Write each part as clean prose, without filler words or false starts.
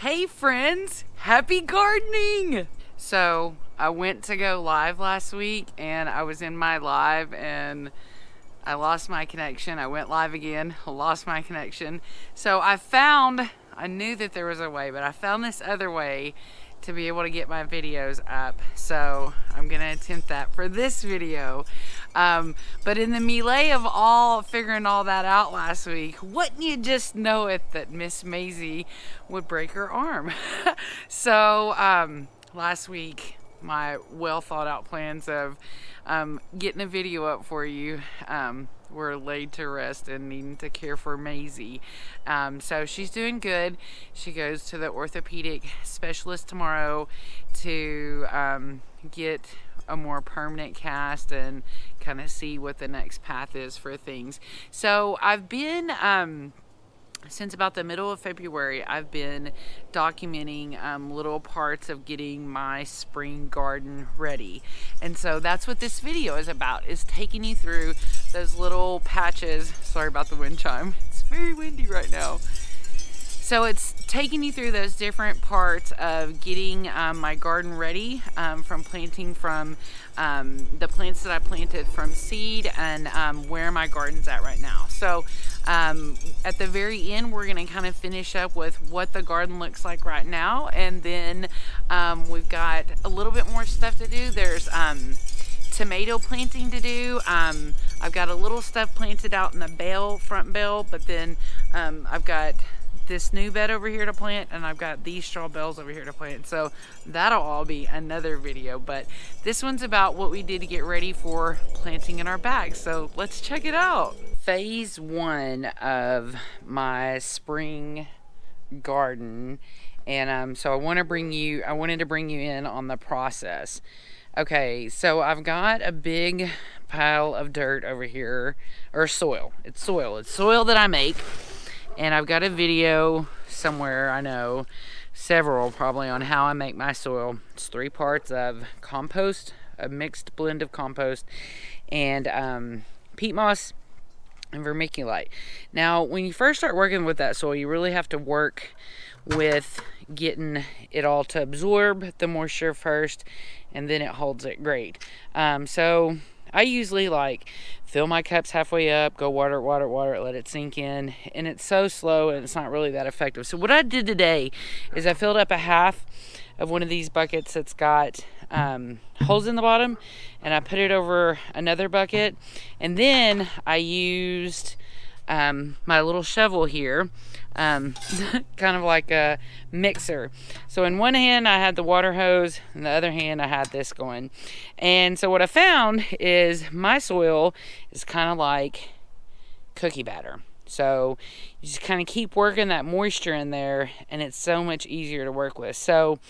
Hey friends, happy gardening! So I went to go live last week and I was in my live and I lost my connection. I went live again, lost my connection. So I knew that there was a way, but I found this other way to be able to get my videos up. So I'm gonna attempt that for this video. But in the melee of figuring all that out last week, wouldn't you just know it that Miss Maisie would break her arm? So last week, my well thought out plans of getting a video up for you were laid to rest and needing to care for Maisie. So she's doing good. She goes to the orthopedic specialist tomorrow to get a more permanent cast and kind of see what the next path is for things. So I've been since about the middle of February, I've been documenting little parts of getting my spring garden ready. And so that's what this video is about, is taking you through those little patches. Sorry about the wind chime. It's very windy right now. So it's taking you through those different parts of getting my garden ready from planting from the plants that I planted from seed and where my garden's at right now. So at the very end, we're going to kind of finish up with what the garden looks like right now. And then we've got a little bit more stuff to do. There's tomato planting to do. I've got a little stuff planted out in the front bale, but then I've got this new bed over here to plant, and I've got these straw bales over here to plant. So that'll all be another video, but this one's about what we did to get ready for planting in our bags. So let's check it out. Phase one of my spring garden, and so I wanted to bring you in on the process. Okay, so I've got a big pile of dirt over here, or soil. It's soil that I make. And I've got a video somewhere, I know, several probably, on how I make my soil. It's 3 parts of compost, a mixed blend of compost, and peat moss and vermiculite. Now, when you first start working with that soil, you really have to work with getting it all to absorb the moisture first, and then it holds it great. So I usually fill my cups halfway up, go water it, let it sink in, and it's so slow and it's not really that effective. So what I did today is I filled up a half of one of these buckets that's got holes in the bottom, and I put it over another bucket, and then I used my little shovel here, kind of like a mixer. So in one hand I had the water hose, and the other hand I had this going. And so what I found is my soil is kind of like cookie batter. So you just kind of keep working that moisture in there, and it's so much easier to work with. So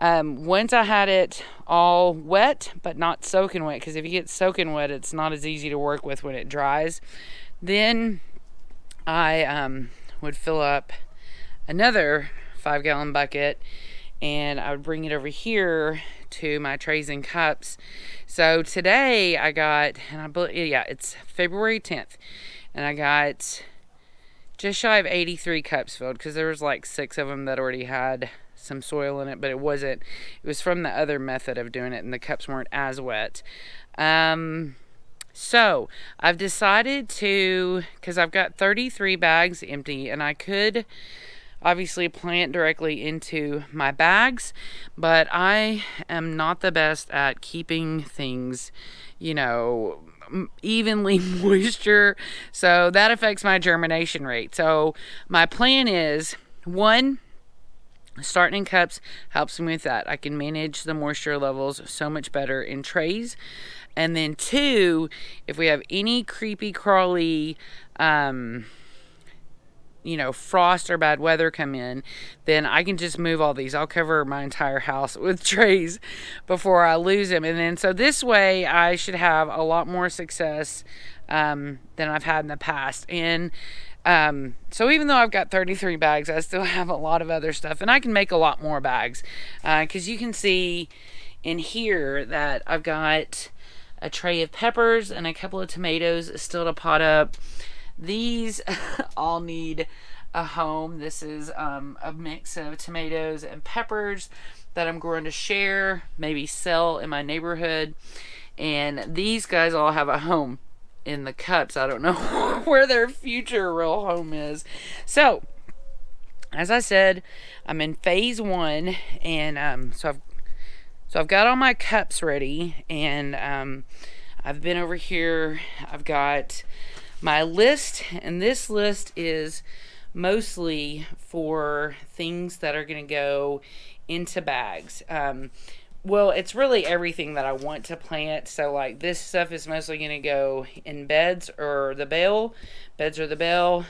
once I had it all wet, but not soaking wet, because if you get soaking wet, it's not as easy to work with when it dries. Then I would fill up another 5-gallon bucket, and I would bring it over here to my trays and cups. So today I got, it's February 10th, and I got just shy of 83 cups filled, because there was 6 of them that already had some soil in it, but it was from the other method of doing it, and the cups weren't as wet. So I've decided to, because I've got 33 bags empty, and I could obviously plant directly into my bags, but I am not the best at keeping things, evenly moisture. So that affects my germination rate. So my plan is, 1, starting in cups helps me with that. I can manage the moisture levels so much better in trays. And then 2, if we have any creepy crawly, frost or bad weather come in, then I can just move all these. I'll cover my entire house with trays before I lose them. And then so this way I should have a lot more success than I've had in the past. And so even though I've got 33 bags, I still have a lot of other stuff, and I can make a lot more bags, because you can see in here that I've got a tray of peppers and a couple of tomatoes still to pot up. These all need a home. This is a mix of tomatoes and peppers that I'm going to share, maybe sell in my neighborhood. And these guys all have a home in the cups. I don't know where their future real home is. So, as I said, I'm in phase 1, and so I've got all my cups ready, and I've been over here. I've got my list, and this list is mostly for things that are going to go into bags. Well, it's really everything that I want to plant. So, like, this stuff is mostly going to go in beds or the bale. Beds or the bale.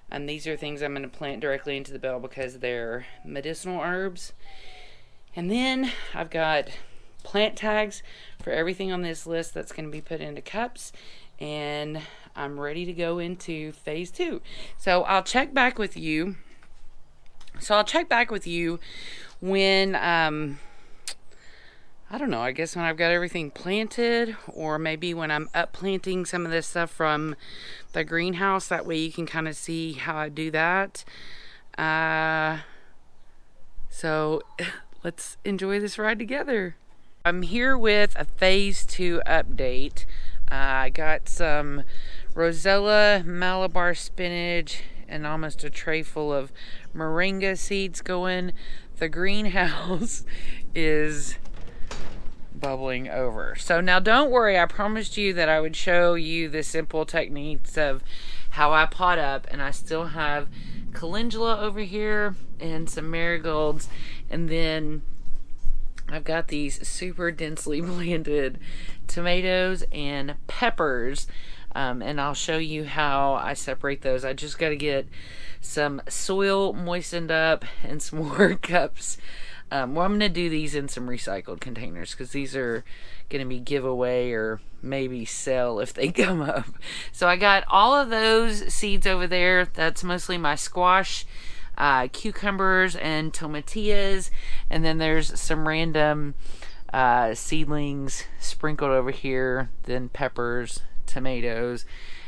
And these are things I'm going to plant directly into the bale because they're medicinal herbs. And then I've got plant tags for everything on this list that's going to be put into cups. And I'm ready to go into phase 2. So, I'll check back with you. When, I don't know, I guess when I've got everything planted, or maybe when I'm up planting some of this stuff from the greenhouse. That way you can kind of see how I do that. So let's enjoy this ride together. I'm here with a phase 2 update. I got some Rosella Malabar spinach and almost a tray full of moringa seeds going. The greenhouse is bubbling over. So now don't worry, I promised you that I would show you the simple techniques of how I pot up, and I still have calendula over here and some marigolds, and then I've got these super densely blended tomatoes and peppers, and I'll show you how I separate those. I just got to get some soil moistened up and some more cups. Well, I'm going to do these in some recycled containers because these are going to be giveaway or maybe sell if they come up. So I got all of those seeds over there. That's mostly my squash, cucumbers, and tomatillas. And then there's some random seedlings sprinkled over here. Then peppers, tomatoes.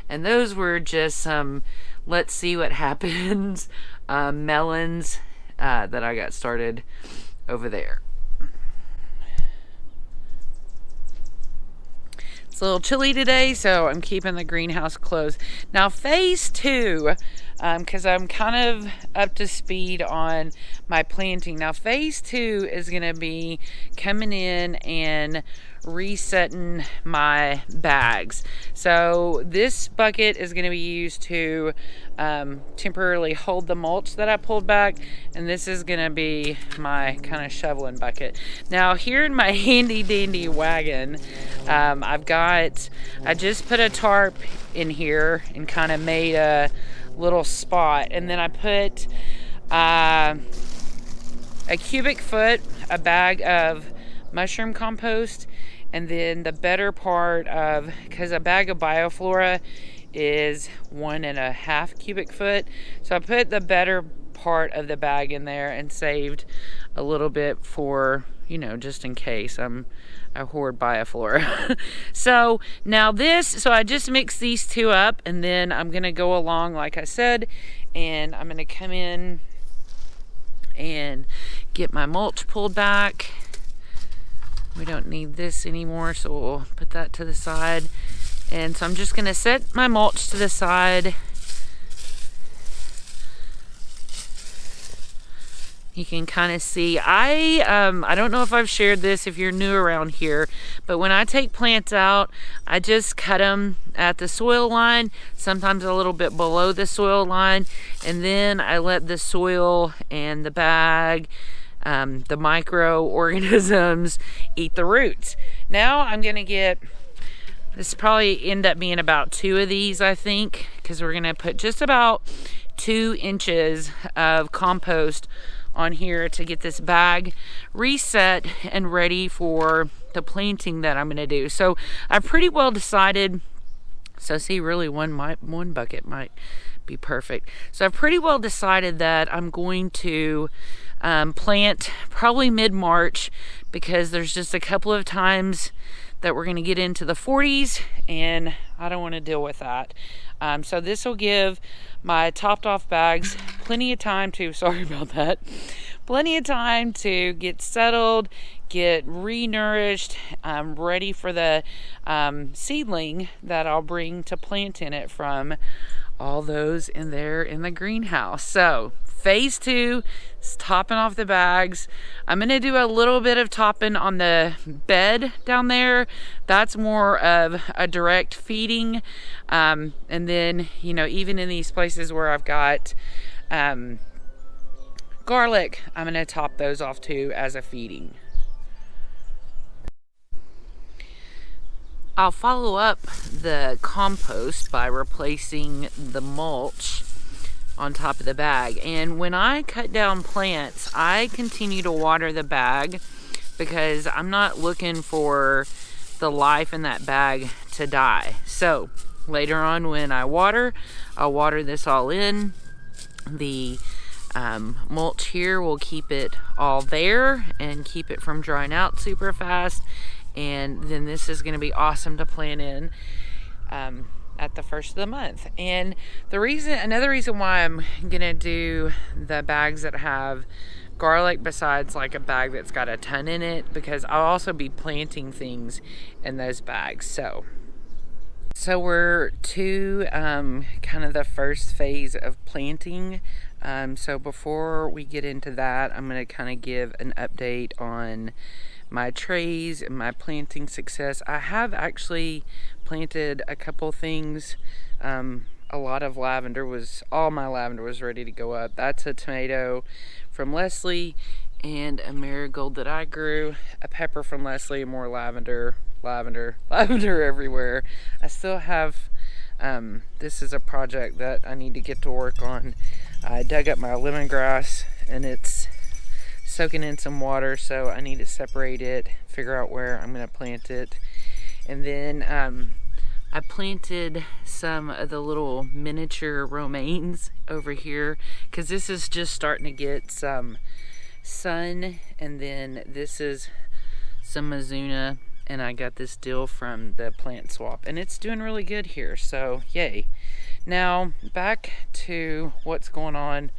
And those were just some let's see what happens melons that I got started over there. It's a little chilly today, so I'm keeping the greenhouse closed. Now phase 2, because I'm kind of up to speed on my planting. Now phase 2 is going to be coming in and resetting my bags. So this bucket is going to be used to temporarily hold the mulch that I pulled back, and this is going to be my kind of shoveling bucket. Now here in my handy dandy wagon, I just put a tarp in here and kind of made a little spot, and then I put a cubic foot, a bag of mushroom compost, and then the better part of, because a bag of bioflora is 1.5 cubic foot, so I put the better part of the bag in there and saved a little bit for, you know, just in case I hoard bioflora. So now so I just mixed these two up, and then I'm gonna go along like I said, and I'm gonna come in and get my mulch pulled back. We don't need this anymore, so we'll put that to the side. And so I'm just gonna set my mulch to the side. You can kind of see, I don't know if I've shared this if you're new around here, but when I take plants out, I just cut them at the soil line, sometimes a little bit below the soil line, and then I let the soil and the bag, the microorganisms eat the roots. Now I'm gonna get, this probably end up being about 2 of these, I think, because we're gonna put just about 2 inches of compost on here to get this bag reset and ready for the planting that I'm going to do. So I've pretty well decided, so see, really one bucket might be perfect. So I've pretty well decided that I'm going to plant probably mid-March, because there's just a couple of times that we're going to get into the 40s, and I don't want to deal with that. So this will give my topped off bags plenty of time to, sorry about that, plenty of time to get settled, get re-nourished, ready for the seedling that I'll bring to plant in it from all those in there in the greenhouse. So phase 2 is topping off the bags. I'm going to do a little bit of topping on the bed down there. That's more of a direct feeding. And then, you know, even in these places where I've got garlic, I'm going to top those off too as a feeding. I'll follow up the compost by replacing the mulch on top of the bag. And when I cut down plants, I continue to water the bag because I'm not looking for the life in that bag to die. So later on when I water, I'll water this all in. The mulch here will keep it all there and keep it from drying out super fast. And then this is going to be awesome to plant in at the first of the month. And another reason why I'm going to do the bags that have garlic besides like a bag that's got a ton in it, because I'll also be planting things in those bags. So we're to kind of the first phase of planting. So before we get into that, I'm going to kind of give an update on my trays and my planting success. I have actually planted a couple things. A lot of lavender all my lavender was ready to go up. That's a tomato from Leslie and a marigold that I grew, a pepper from Leslie, more lavender everywhere. I still have, this is a project that I need to get to work on. I dug up my lemongrass and it's soaking in some water, so I need to separate it, figure out where I'm going to plant it. And then I planted some of the little miniature romaines over here because this is just starting to get some sun. And then this is some Mizuna, and I got this deal from the plant swap, and it's doing really good here, so yay. Now back to what's going on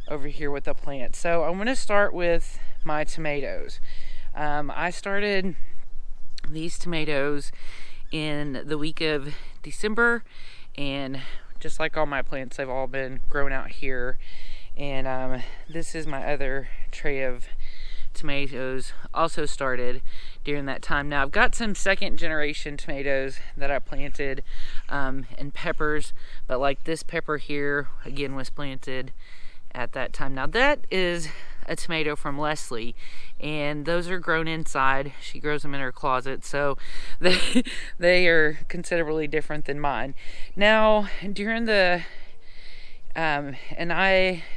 over here with the plant. So I'm going to start with my tomatoes. I started these tomatoes in the week of December, and just like all my plants, they've all been grown out here. And this is my other tray of tomatoes, also started during that time. Now I've got some second generation tomatoes that I planted, and peppers, but like this pepper here again was planted at that time. Now that is a tomato from Leslie, and those are grown inside. She grows them in her closet, so they are considerably different than mine. Now during the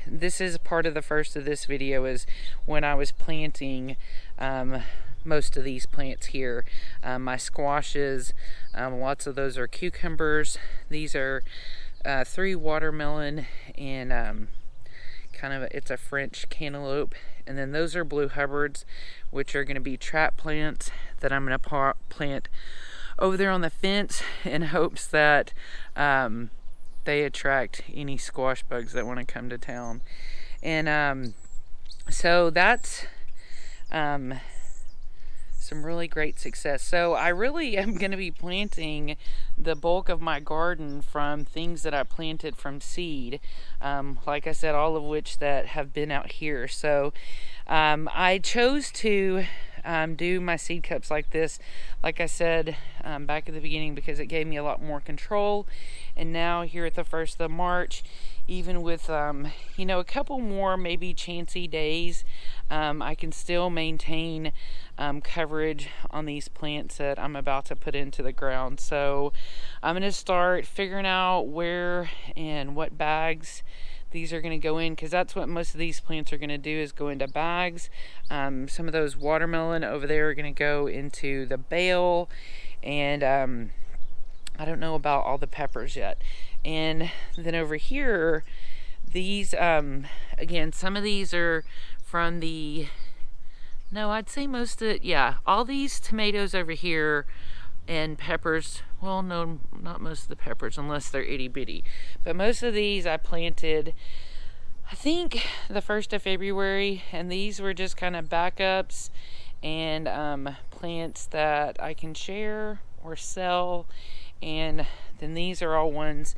this is part of the first of this video, is when I was planting most of these plants here. My squashes, lots of those are cucumbers. These are 3 watermelon and it's a French cantaloupe. And then those are blue Hubbards, which are going to be trap plants that I'm going to plant over there on the fence in hopes that they attract any squash bugs that want to come to town. And so that's some really great success. So I really am going to be planting the bulk of my garden from things that I planted from seed. Like I said, all of which that have been out here. So I chose to do my seed cups like this, like I said back at the beginning, because it gave me a lot more control. And now here at the 1st of March, even with a couple more maybe chancy days, I can still maintain coverage on these plants that I'm about to put into the ground. So I'm going to start figuring out where and what bags these are going to go in, because that's what most of these plants are going to do, is go into bags. Some of those watermelon over there are going to go into the bale, and I don't know about all the peppers yet. And then over here, these again, some of these are from the No, I'd say most of, yeah, all these tomatoes over here and peppers, well, no, not most of the peppers unless they're itty bitty, but most of these I planted, I think, the 1st of February, and these were just kind of backups and plants that I can share or sell. And then these are all ones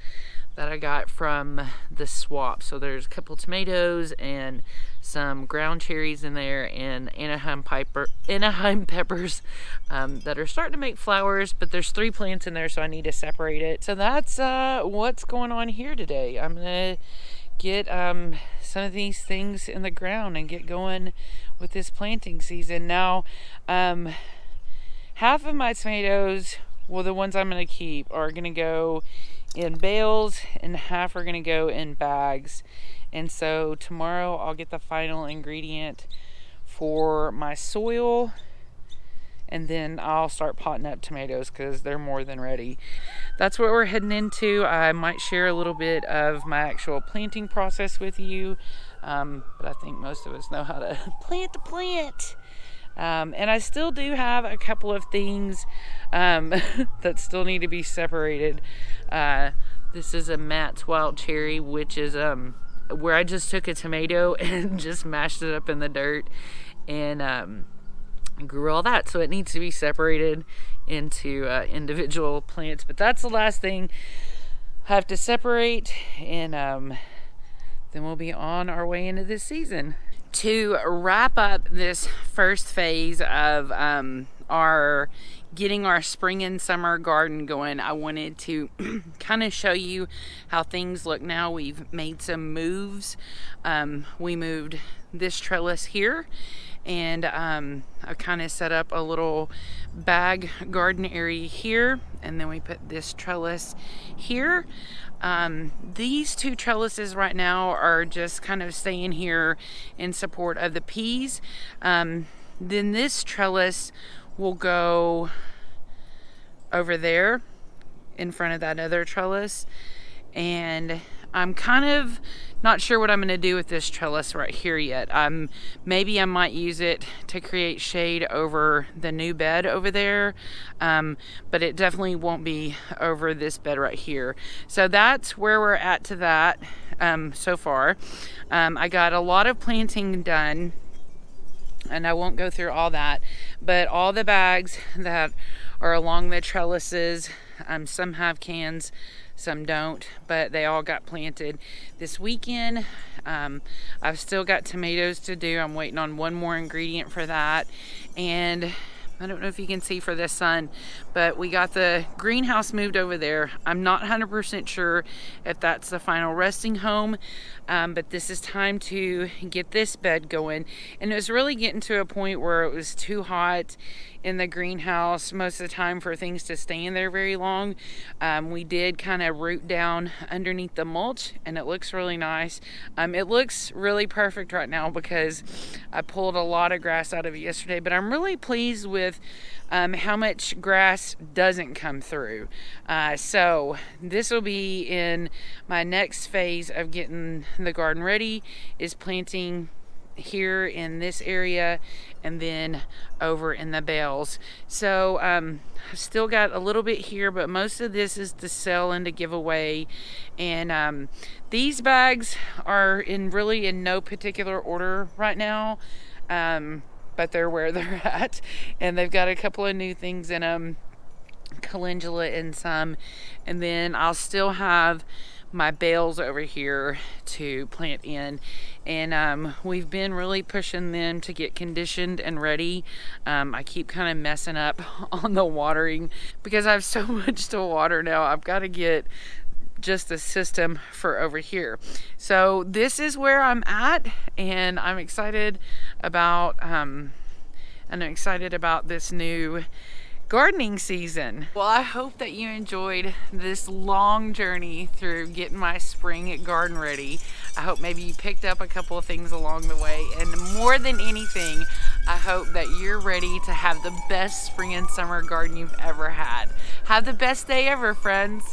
that I got from the swap. So there's a couple tomatoes and some ground cherries in there, and Anaheim peppers that are starting to make flowers, but there's 3 plants in there, so I need to separate it. So that's what's going on here today. I'm gonna get some of these things in the ground and get going with this planting season. Now, half of my tomatoes, well, the ones I'm gonna keep, are gonna go in bales and half are gonna go in bags. And so tomorrow I'll get the final ingredient for my soil, and then I'll start potting up tomatoes because they're more than ready. That's what we're heading into. I might share a little bit of my actual planting process with you, but I think most of us know how to plant the plant. And I still do have a couple of things that still need to be separated. This is a Matt's wild cherry, which is where I just took a tomato and just mashed it up in the dirt and grew all that. So it needs to be separated into individual plants. But that's the last thing I have to separate, and then we'll be on our way into this season. To wrap up this first phase of our getting our spring and summer garden going, I wanted to kind of show you how things look now. We've made some moves. We moved this trellis here, and I kind of set up a little bag garden area here, and then we put this trellis here. These 2 trellises right now are just kind of staying here in support of the peas. Then this trellis will go over there in front of that other trellis, and I'm kind of not sure what I'm going to do with this trellis right here yet. Maybe I might use it to create shade over the new bed over there, but it definitely won't be over this bed right here. So that's where we're at to that so far. I got a lot of planting done, and I won't go through all that, but all the bags that are along the trellises, some have cans, some don't, but they all got planted this weekend. I've still got tomatoes to do. I'm waiting on one more ingredient for that, and I don't know if you can see for the sun, but we got the greenhouse moved over there. I'm not 100% sure if that's the final resting home, but this is time to get this bed going. And it was really getting to a point where it was too hot in the greenhouse most of the time for things to stay in there very long. We did kind of root down underneath the mulch, and it looks really nice. It looks really perfect right now because I pulled a lot of grass out of it yesterday, but I'm really pleased with how much grass doesn't come through. So this will be in my next phase of getting the garden ready, is planting here in this area and then over in the bales. So I've still got a little bit here, but most of this is to sell and to give away. And these bags are really in no particular order right now, but they're where they're at, and they've got a couple of new things in them, calendula and some, and then I'll still have my bales over here to plant in, and we've been really pushing them to get conditioned and ready. I keep kind of messing up on the watering because I have so much to water now. I've got to get just a system for over here. So this is where I'm at, and I'm excited about this new gardening season. Well, I hope that you enjoyed this long journey through getting my spring garden ready. I hope maybe you picked up a couple of things along the way, and more than anything, I hope that you're ready to have the best spring and summer garden you've ever had. Have the best day ever, friends.